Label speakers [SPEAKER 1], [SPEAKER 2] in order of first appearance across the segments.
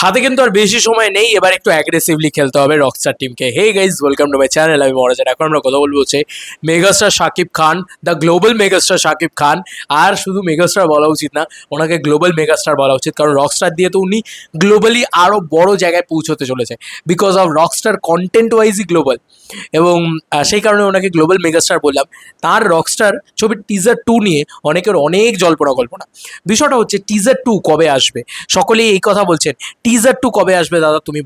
[SPEAKER 1] হাতে কিন্তু আর বেশি সময় নেই, এবার একটু অ্যাগ্রেসিভলি খেলতে হবে রকস্টার টিমকে। Hey guys, welcome to my channel, আমি মহারাজান। এখন আমরা কথা বলবো হচ্ছে megastar Shakib Khan, the global megastar Shakib Khan. আর শুধু মেগাস্টার বলা উচিত না, ওনাকে গ্লোবাল মেগাস্টার বলা উচিত, কারণ রকস্টার দিয়ে তো উনি গ্লোবালি আরও বড় জায়গায় পৌঁছতে চলেছে, বিকজ অফ রকস্টার কন্টেন্ট ওয়াইজই গ্লোবাল। এবং সেই কারণে ওনাকে গ্লোবাল মেগাস্টার বললাম। তার রকস্টার ছবির টিজার 2 নিয়ে অনেকের অনেক জল্পনা কল্পনা। বিষয়টা হচ্ছে টিজার 2 কবে আসবে, সকলেই এই কথা বলছেন টিজার 2 কবে আসবে দাদা, তুমি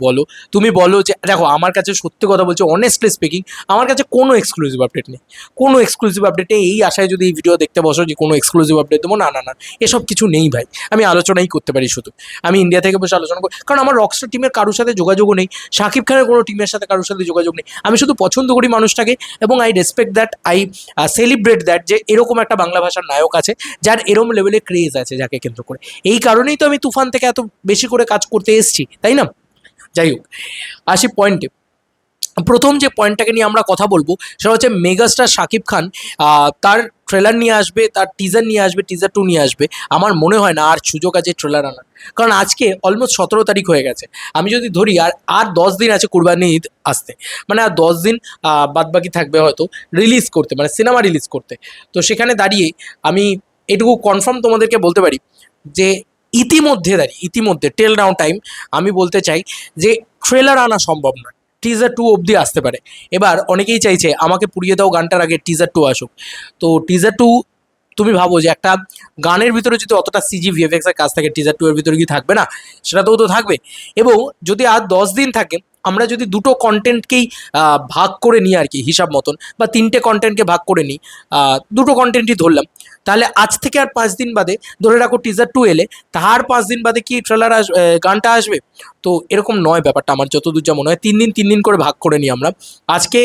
[SPEAKER 1] বলো যে দেখো, আমার কাছে সত্যি কথা বলছি, অনেস্টলি স্পিকিং, আমার কাছে কোনো এক্সক্লুসিভ আপডেট নেই, কোনো এক্সক্লুসিভ আপডেট নেই। এই আশায় যদি এই ভিডিও দেখতে বসো যে কোনো এক্সক্লুসিভ আপডেট দেবো, না না না, এসব কিছু নেই ভাই। আমি আলোচনাই করতে পারি, শুধু আমি ইন্ডিয়া থেকে বসে আলোচনা করি, কারণ আমার রকস্টার টিমের কারোর সাথে যোগাযোগও নেই, শাকিব খানের কোনো টিমের সাথে কারোর সাথে যোগাযোগ নেই। আমি শুধু পছন্দ করি মানুষটাকে, এবং I respect that, I celebrate that, যে এরকম একটা বাংলা ভাষার নায়ক আছে যার এরম লেভেলে ক্রেজ আছে, যাকে কেন্দ্র করে। এই কারণেই তো আমি তুফান থেকে এত বেশি করে কাজ করতে এসেছি, তাই না? যাই হোক, আসি পয়েন্টে। প্রথম যে পয়েন্টটাকে নিয়ে আমরা কথা বলবো সেটা হচ্ছে মেগাস্টার শাকিব খান তার ট্রেলার নিয়ে আসবে, তার টিজার নিয়ে আসবে, টিজার 2 নিয়ে আসবে। আমার মনে হয় না আর সুযোগ আছে ট্রেলার আনার, কারণ আজকে অলমোস্ট 17 তারিখ হয়ে গেছে। আমি যদি ধরি আর 10 দিন আছে কুরবানি ঈদ আসতে, মানে আর 10 দিন বাদবাকি থাকবে হয়তো রিলিজ করতে, মানে সিনেমা রিলিজ করতে। তো সেখানে দাঁড়িয়ে আমি এটুকু কনফার্ম তোমাদেরকে বলতে পারি যে ইতিমধ্যে টেল নাও টাইম আমি বলতে চাই যে ট্রেলার আনা সম্ভব নয়, টিজার 2 অবধি আসতে পারে। এবার অনেকেই চাইছে আমাকে পুড়িয়ে দাও গানটার আগে টিজার 2 আসুক। তো টিজার 2, তুমি ভাবো যে একটা গানের ভিতরে যদি অতটা সিজি ভিএফএক্স এর কাজ থাকে, টিজার 2 এর ভিতরে কি থাকবে না? সেটাতেও তো থাকবে। এবং যদি আর 10 দিন থাকে, আমরা যদি দুটো কন্টেন্টকেই ভাগ করে নিই আর কি, হিসাব মতন, বা 3টে কন্টেন্টকে ভাগ করে নিই, দুটো কন্টেন্টই ধরলাম, তাহলে আজ থেকে আর 5 দিন বাদে ধরে রাখো টিজার 2 এলে, তার 5 দিন বাদে কি ট্রেলার গানটা আসবে? তো এরকম নয় ব্যাপারটা, আমার যতদূর যা মনে হয়। 3 দিন করে ভাগ করে নিই আমরা। আজকে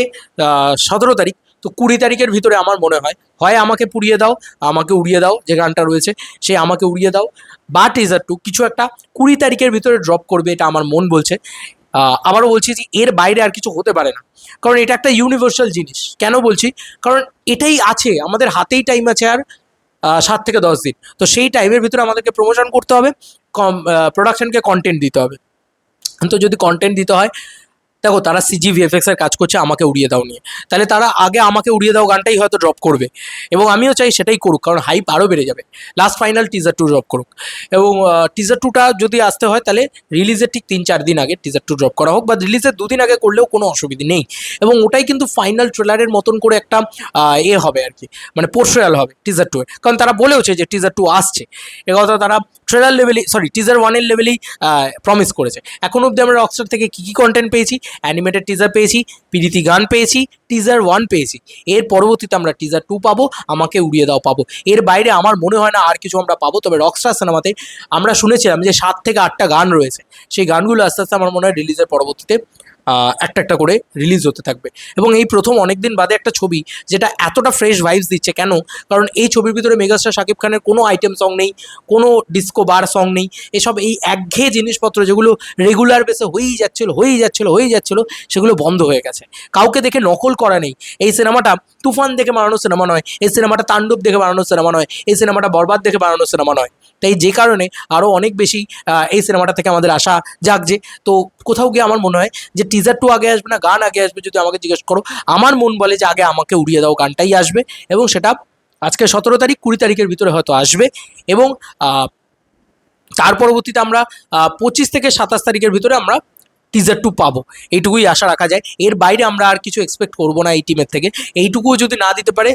[SPEAKER 1] 17 তারিখ, তো 20 তারিখের ভিতরে আমার মনে হয় হয় আমাকে পুড়িয়ে দাও, আমাকে উড়িয়ে দাও, যে গানটা রয়েছে সে আমাকে উড়িয়ে দাও, বা টিজার 2 কিছু একটা 20 তারিখের ভিতরে ড্রপ করবে, এটা আমার মন বলছে। আবারও বলছি যে এর বাইরে আর কিছু হতে পারে না, কারণ এটা একটা ইউনিভার্সাল জিনিস। কেন বলছি? কারণ এটাই আছে, আমাদের হাতেই টাইম আছে আর 7 থেকে 10 দিন। তো সেই টাইমের ভিতরে আমাদেরকে প্রমোশন করতে হবে, প্রোডাকশনকে কন্টেন্ট দিতে হবে। তো যদি কন্টেন্ট দিতে হয়, দেখো তারা সিজি ভিএফএক্স এর কাজ করছে আমাকে উড়িয়ে দাও নিয়ে, তাহলে তারা আগে আমাকে উড়িয়ে দাও গানটাই হয়তো ড্রপ করবে, এবং আমিও চাই সেটাই করুক, কারণ হাইপ আরও বেড়ে যাবে। লাস্ট ফাইনাল টিজার 2 ড্রপ করুক, এবং টিজার 2টা যদি আসতে হয় তাহলে রিলিজের ঠিক 3-4 দিন আগে টিজার 2 ড্রপ করা হোক, বা রিলিজের 2 দিন আগে করলেও কোনো অসুবিধা নেই। এবং ওটাই কিন্তু ফাইনাল ট্রেলারের মতন করে একটা হবে আর কি, মানে পোর্ট্রেয়াল হবে টিজার 2 এর, কারণ তারা বলেওছে যে টিজার 2 আসছে। কথা তারা ট্রেলার লেভেলেই, সরি, টিজার 1 এর লেভেলেই প্রমিস করেছে। এখন অবধি আমরা রকস্টার থেকে কী কী কন্টেন্ট পেয়েছি? অ্যানিমেটেড টিজার পেয়েছি, পিরিতি গান পেয়েছি, টিজার 1 পেয়েছি। এর পরবর্তীতে আমরা টিজার 2 পাবো, আমাকে উড়িয়ে দাও পাবো। এর বাইরে আমার মনে হয় না আর কিছু আমরা পাবো। তবে রকস্টার সিনেমাতে আমরা শুনেছিলাম যে 7 থেকে 8টা গান রয়েছে, সেই গানগুলো আস্তে আস্তে আমার মনে হয় রিলিজের পরবর্তীতে একটা করে রিলিজ হতে থাকবে। এবং এই প্রথম অনেক দিন বাদে একটা ছবি যেটা এতটা ফ্রেশ ভাইবস দিচ্ছে। কেন? কারণ এই ছবির ভিতরে মেগাস্টার শাকিব খানের কোনো আইটেম সং নেই, কোনো ডিস্কো বার সং নেই, এসব এই একঘেয়ে জিনিসপত্র যেগুলো রেগুলার বেসে হয়েই যাচ্ছিলো, সেগুলো বন্ধ হয়ে গেছে। কাউকে দেখে নকল করা নেই। এই সিনেমাটা তুফান দেখে বানানো সিনেমা নয়, এই সিনেমাটা তাণ্ডব দেখে বানানো সিনেমা নয়, এই সিনেমাটা বরবাদ দেখে বানানো সিনেমা নয়। তাই যে কারণে আরও অনেক বেশি এই সিনেমাটা থেকে আমাদের আশা জাগছে। তো কোথাও গিয়ে আমার মনে হয় যে টিজার 2 আগে আসবে না গান আগে আসবে, যদি আমাকে জিজ্ঞেস করো, আমার মন বলে যে আগে আমাকে উড়িয়ে দাও গানটাই আসবে। এবং সেটা আজকে 17 তারিখ, 20 তারিখের ভিতরে হয়তো আসবে। এবং তার পরবর্তীতে আমরা 25 থেকে 27 তারিখের ভিতরে আমরা টিজার 2 পাবো, এইটুকুই আশা রাখা যায়। এর বাইরে আমরা আর কিছু এক্সপেক্ট করবো না এই টিমের থেকে। এইটুকুও যদি না দিতে পারে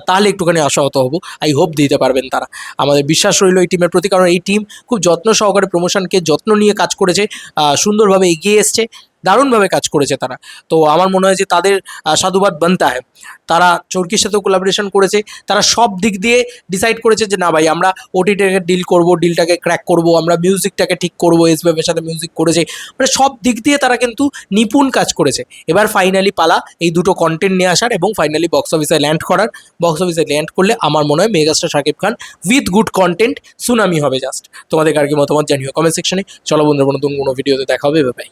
[SPEAKER 1] তাহলে একটুখানি আশাহত হব। আই হোপ দিতে পারবেন তারা। আমাদের বিশ্বাস রইল এই টিমের প্রতি, কারণ এই টিম খুব যত্ন সহকারে প্রমোশনকে যত্ন নিয়ে কাজ করেছে, সুন্দরভাবে এগিয়ে এসছে, দারুণভাবে কাজ করেছে তারা। তো আমার মনে হয় যে তাদের সাধুবাদ বানতে হয়। তারা চরকির সাথেও কোলাবোরেশন করেছে, তারা সব দিক দিয়ে ডিসাইড করেছে যে না ভাই, আমরা ওটিটাকে ডিল করবো, ডিলটাকে ক্র্যাক করবো, আমরা মিউজিকটাকে ঠিক করবো, এসবিএফের সাথে মিউজিক করেছে, মানে সব দিক দিয়ে তারা কিন্তু নিপুণ কাজ করেছে। এবার ফাইনালি পালা এই দুটো কন্টেন্ট নিয়ে আসার এবং ফাইনালি বক্স অফিসে ল্যান্ড করার। বক্স অফিসে ল্যান্ড করলে আমার মনে হয় megastar Shakib Khan with good content tsunami হবে জাস্ট। তোমাদের আর কি মতামত জানিও কমেন্ট সেকশনে। চলো বন্ধুরা, নতুন কোনো ভিডিওতে দেখা হবে, বাই।